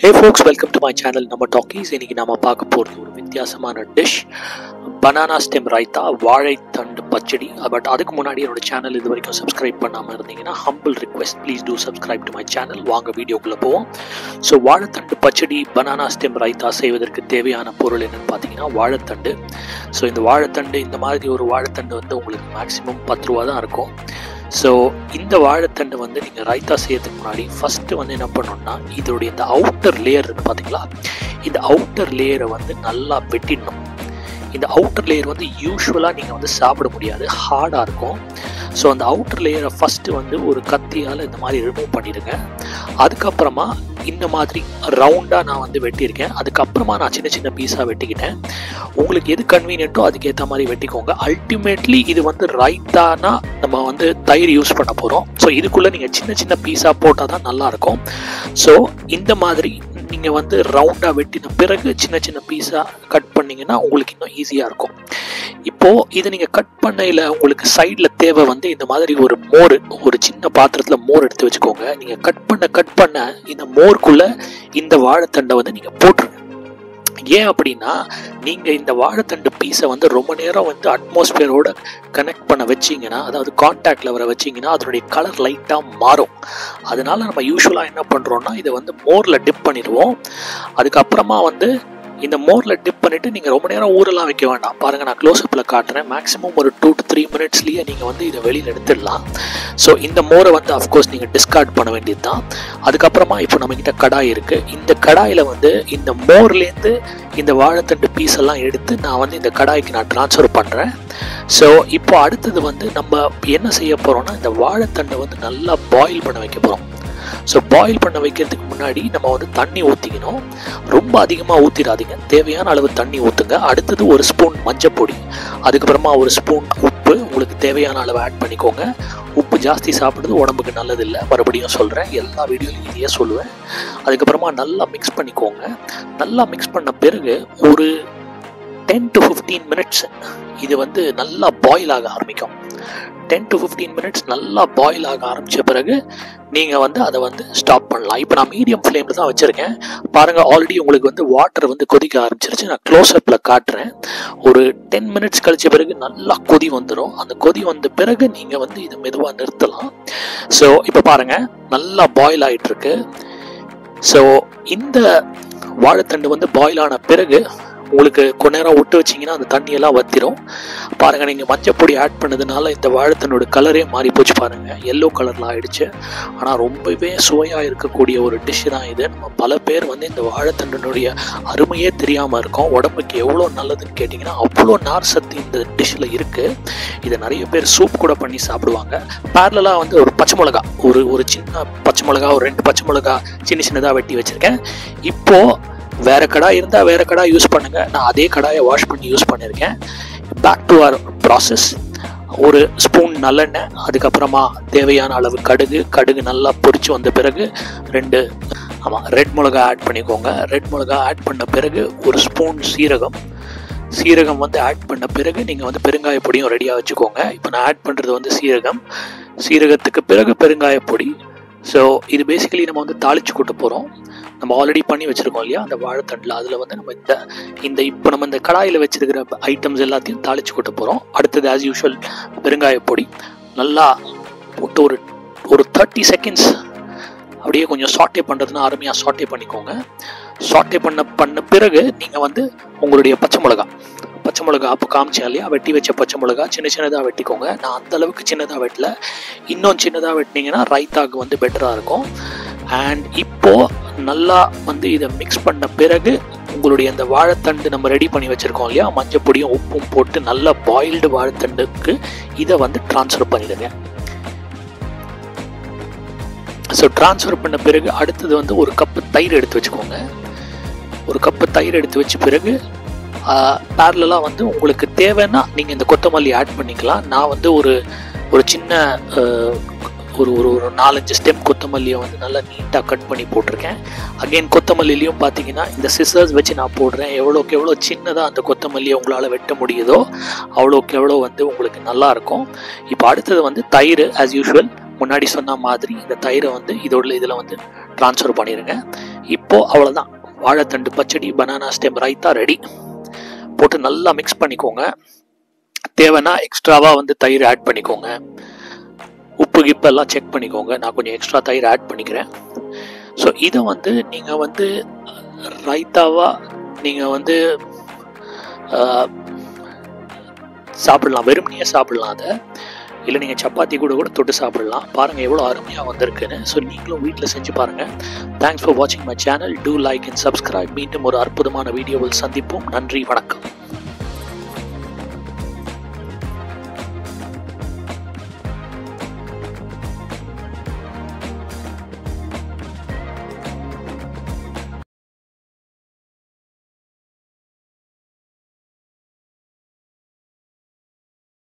Hey folks, welcome to my channel Nama Talkies. இன்னைக்கு நாம பார்க்க போறது ஒரு வித்தியாசமான டிஷ், பனானா ஸ்டெம் ரைத்தா, வாழைத்தண்டு பச்சடி. பட் அதுக்கு முன்னாடி என்னோட சேனல் இது வரைக்கும் சப்ஸ்கிரைப் பண்ணாமல் இருந்தீங்கன்னா humble request, please do subscribe to my channel. வாங்க வீடியோக்குள்ளே போவோம். ஸோ வாழைத்தண்டு பச்சடி, பனானா ஸ்டெம் ரைத்தா செய்வதற்கு தேவையான பொருள் என்னன்னு பார்த்தீங்கன்னா வாழைத்தண்டு. ஸோ இந்த வாழைத்தண்டு, இந்த மாதிரி ஒரு வாழைத்தண்டு வந்து உங்களுக்கு மேக்ஸிமம் 10 ரூபா தான் இருக்கும். ஸோ இந்த வாழைத்தண்டு வந்து நீங்கள் ரைத்தா செய்யறதுக்கு முன்னாடி ஃபஸ்ட்டு வந்து என்ன பண்ணணும்னா, இதோடைய இந்த அவுட்டர் லேயர் இருக்குது பார்த்தீங்களா, இந்த அவுட்டர் லேயரை வந்து நல்லா வெட்டிடணும். இந்த அவுட்டர் லேயர் வந்து யூஸ்வலாக நீங்கள் வந்து சாப்பிட முடியாது, ஹார்டாக இருக்கும். ஸோ அந்த அவுட்டர் லேயரை ஃபஸ்ட்டு வந்து ஒரு கத்தியால் இந்த மாதிரி ரிமூவ் பண்ணிடுங்க. அதுக்கப்புறமா இந்த மாதிரி ரவுண்டாக நான் வந்து வெட்டியிருக்கேன். அதுக்கப்புறமா நான் சின்ன சின்ன பீஸாக வெட்டிக்கிட்டேன். உங்களுக்கு எது கன்வீனியன்ட்டோ அதுக்கேற்ற மாதிரி வெட்டிக்கோங்க. அல்டிமேட்லி இது வந்து ரைத்தானா நம்ம வந்து தயிர் யூஸ் பண்ண போகிறோம். ஸோ இதுக்குள்ளே நீங்கள் சின்ன சின்ன பீஸாக போட்டால் தான் நல்லாயிருக்கும். ஸோ இந்த மாதிரி நீங்கள் வந்து ரவுண்டாக வெட்டின பிறகு சின்ன சின்ன பீஸாக கட் பண்ணிங்கன்னா உங்களுக்கு இன்னும் ஈஸியாக இருக்கும். இப்போது இதை நீங்கள் கட் பண்ணையில் உங்களுக்கு சைடில் தேவை வந்து இந்த மாதிரி ஒரு மோர், ஒரு சின்ன பாத்திரத்தில் மோர் எடுத்து வச்சுக்கோங்க. நீங்கள் கட் பண்ண இந்த மோருக்குள்ளே இந்த வாழைத்தண்டை வந்து நீங்கள் போட்டுருங்க. ஏன் அப்படின்னா, நீங்கள் இந்த வாழைத்தண்டு பீஸை வந்து ரொம்ப நேரம் வந்து அட்மாஸ்பியரோட கனெக்ட் பண்ண வச்சிங்கன்னா, அதாவது கான்டாக்டில் வர வச்சிங்கன்னா அதனுடைய கலர் லைட்டாக மாறும். அதனால நம்ம யூஸ்வலாக என்ன பண்ணுறோன்னா, இதை வந்து மோரில் டிப் பண்ணிடுவோம். அதுக்கப்புறமா வந்து இந்த மோரில் டிப் பண்ணிவிட்டு நீங்கள் ரொம்ப நேரம் ஊரெல்லாம் வைக்க வேண்டாம். பாருங்கள், நான் க்ளோஸ்அப்பில் காட்டுறேன். மேக்ஸிமம் ஒரு 2 to 3 மினிட்ஸ்லேயே நீங்கள் வந்து இதை வெளியில் எடுத்துடலாம். ஸோ இந்த மோரை வந்து அஃப்கோர்ஸ் நீங்கள் டிஸ்கார்ட் பண்ண வேண்டியது தான். அதுக்கப்புறமா இப்போ நம்மக்கிட்ட கடாய் இருக்குது. இந்த கடாயில் வந்து இந்த மோர்லேருந்து இந்த வாழைத்தண்டு பீஸ் எல்லாம் எடுத்து நான் வந்து இந்த கடாய்க்கு நான் ட்ரான்ஸ்ஃபர் பண்ணுறேன். ஸோ இப்போ அடுத்தது வந்து நம்ம என்ன செய்ய போகிறோம்னா, இந்த வாழைத்தண்டை வந்து நல்லா பாயில் பண்ண வைக்க போகிறோம். ஸோ பாயில் பண்ண வைக்கிறதுக்கு முன்னாடி நம்ம வந்து தண்ணி ஊற்றிக்கணும். ரொம்ப அதிகமாக ஊற்றிடாதீங்க, தேவையான அளவு தண்ணி ஊற்றுங்க. அடுத்தது ஒரு ஸ்பூன் மஞ்சப்பொடி, அதுக்கப்புறமா ஒரு ஸ்பூன் உப்பு, உங்களுக்கு தேவையான அளவு ஆட் பண்ணிக்கோங்க. உப்பு ஜாஸ்தி சாப்பிட்றது உடம்புக்கு நல்லதில்லை, மறுபடியும் சொல்கிறேன், எல்லா வீடியோலையும் இதையே சொல்லுவேன். அதுக்கப்புறமா நல்லா மிக்ஸ் பண்ணிக்கோங்க. நல்லா மிக்ஸ் பண்ண பிறகு ஒரு 10 to 15 மினிட்ஸ் இது வந்து நல்லா பாயில் ஆக ஆரம்பிக்கும். 10 to 15 மினிட்ஸ் நல்லா பாயில் ஆக ஆரம்பித்த பிறகு நீங்கள் வந்து அதை வந்து ஸ்டாப் பண்ணலாம். இப்போ நான் மீடியம் ஃப்ளேமில் தான் வச்சுருக்கேன். பாருங்கள், ஆல்ரெடி உங்களுக்கு வந்து வாட்டர் வந்து கொதிக்க ஆரம்பிச்சிருச்சு. நான் க்ளோஸ்அப்பில் காட்டுறேன். ஒரு 10 மினிட்ஸ் கழிச்ச பிறகு நல்லா கொதி வந்துடும். அந்த கொதி வந்த பிறகு நீங்கள் வந்து இதை மெதுவாக நிறுத்தலாம். ஸோ இப்போ பாருங்கள், நல்லா பாயில் ஆகிட்டுருக்கு. ஸோ இந்த வாழைத்தண்டு வந்து பாயில் ஆன பிறகு உங்களுக்கு கொஞ்ச நேரம் விட்டு வச்சிங்கன்னா அந்த தண்ணியெல்லாம் வத்திரும். பாருங்கள், நீங்கள் மஞ்சப்பொடி ஆட் பண்ணதுனால இந்த வாழைத்தண்டோட கலரே மாறி போச்சு. பாருங்கள், எல்லோ கலரில் ஆகிடுச்சு. ஆனால் ரொம்பவே சுவையாக இருக்கக்கூடிய ஒரு டிஷ்ஷு தான் இது. நம்ம பல பேர் வந்து இந்த வாழைத்தண்டனுடைய அருமையே தெரியாமல் இருக்கோம். உடம்புக்கு எவ்வளோ நல்லதுன்னு கேட்டிங்கன்னா, அவ்வளோ நார் சத்து இந்த டிஷ்ஷில் இருக்குது. இதை நிறைய பேர் சூப் கூட பண்ணி சாப்பிடுவாங்க. பேரலாக வந்து ஒரு பச்சை மிளகா, ஒரு சின்ன பச்சை மிளகா, ஒரு 2 பச்சை மிளகா சின்னதாக வெட்டி வச்சுருக்கேன். இப்போது வேறு கடாய் இருந்தால் வேறு கடாய் யூஸ் பண்ணுங்கள். நான் அதே கடாயை வாஷ் பண்ணி யூஸ் பண்ணியிருக்கேன். Back to our process. ஒரு ஸ்பூன் நல்லெண்ணெய், அதுக்கப்புறமா தேவையான அளவு கடுகு நல்லா பொரிச்சு வந்த பிறகு ரெட் மிளகா ஆட் பண்ணிக்கோங்க. ரெட் மிளகா ஆட் பண்ண பிறகு ஒரு ஸ்பூன் சீரகம் வந்து ஆட் பண்ண பிறகு நீங்கள் வந்து பெருங்காய பொடியும் ரெடியாக வச்சுக்கோங்க. இப்போ நான் ஆட் பண்ணுறது வந்து சீரகத்துக்கு பிறகு பெருங்காய பொடி. ஸோ இது பேசிக்கலி நம்ம வந்து தாளித்து கொட்ட போகிறோம். நம்ம ஆல்ரெடி பண்ணி வச்சுருக்கோம் இல்லையா அந்த வாழைத்தண்டில், அதில் வந்து நம்ம இப்போ நம்ம இந்த கடாயில் வச்சுருக்கிற ஐட்டம்ஸ் எல்லாத்தையும் தாளித்து கொட்ட போகிறோம். அடுத்தது ஆஸ் யூஷுவல் பெருங்காய பொடி நல்லா போட்டு ஒரு 30 செகண்ட்ஸ் அப்படியே கொஞ்சம் சாட்டே பண்ணுறதுனா அருமையாக சாட்டே பண்ணிக்கோங்க. சாட்டே பண்ண பிறகு நீங்கள் வந்து உங்களுடைய பச்சை மிளகா அப்போ காமிச்சேன் இல்லையா, வெட்டி வச்ச பச்சை மிளகா சின்னதாக வெட்டிக்கோங்க. நான் அந்தளவுக்கு சின்னதாக வெட்டல, இன்னும் சின்னதாக வெட்டினீங்கன்னா ரைத்தாக்கு வந்து பெட்டராக இருக்கும். அண்ட் இப்போது நல்லா வந்து இதை மிக்ஸ் பண்ண பிறகு உங்களுடைய அந்த வாழைத்தண்டு நம்ம ரெடி பண்ணி வச்சுருக்கோம் இல்லையா, மஞ்சள் பொடியும் உப்பும் போட்டு நல்லா பாயில்டு வாழைத்தண்டுக்கு இதை வந்து ட்ரான்ஸ்ஃபர் பண்ணிடுங்க. ஸோ ட்ரான்ஸ்ஃபர் பண்ண பிறகு அடுத்தது வந்து ஒரு கப்பு தயிர் எடுத்து வச்சுக்கோங்க. ஒரு கப்பு தயிர் எடுத்து வச்ச பிறகு பேரலாக வந்து உங்களுக்கு தேவைன்னா நீங்கள் இந்த கொத்தமல்லி ஆட் பண்ணிக்கலாம். நான் வந்து ஒரு சின்ன ஒரு 4-5 ஸ்டெம் கொத்தமல்லியை வந்து நல்லா நீட்டாக கட் பண்ணி போட்டிருக்கேன். அகெயின் கொத்தமல்லிலையும் பார்த்தீங்கன்னா இந்த சிசர்ஸ் வச்சு நான் போடுறேன். எவ்வளோக்கு எவ்வளோ சின்னதாக அந்த கொத்தமல்லியை உங்களால் வெட்ட முடியுதோ அவ்வளோக்கு எவ்வளோ வந்து உங்களுக்கு நல்லாயிருக்கும். இப்போ அடுத்தது வந்து தயிர். ஆஸ் யூஷுவல் முன்னாடி சொன்ன மாதிரி இந்த தயிரை வந்து இதில் வந்து ட்ரான்ஸ்ஃபர் பண்ணிடுங்க. இப்போது அவ்வளோதான், வாழைத்தண்டு பச்சடி பனானா ஸ்டெம் ரைத்தா ரெடி. போட்டு நல்லா மிக்ஸ் பண்ணிக்கோங்க. தேவைன்னா எக்ஸ்ட்ராவாக வந்து தயிர் ஆட் பண்ணிக்கோங்க. உப்பு கிப்பெல்லாம் செக் பண்ணிக்கோங்க. நான் கொஞ்சம் எக்ஸ்ட்ரா தயிர் ஆட் பண்ணிக்கிறேன். ஸோ இதை வந்து நீங்கள் வந்து ரைத்தாவாக நீங்கள் வந்து சாப்பிடலாம், வெறுமனையே சாப்பிடலாம். அதை இல்லை நீங்கள் சப்பாத்தி கூட தொட்டு சாப்பிடலாம். பாருங்கள் எவ்வளோ அருமையாக வந்திருக்குன்னு. ஸோ நீங்களும் வீட்டில் செஞ்சு பாருங்கள். தேங்க்ஸ் ஃபார் வாட்சிங் my channel. Do like and subscribe. மீண்டும் ஒரு அற்புதமான வீடியோவில் சந்திப்போம். நன்றி, வணக்கம்.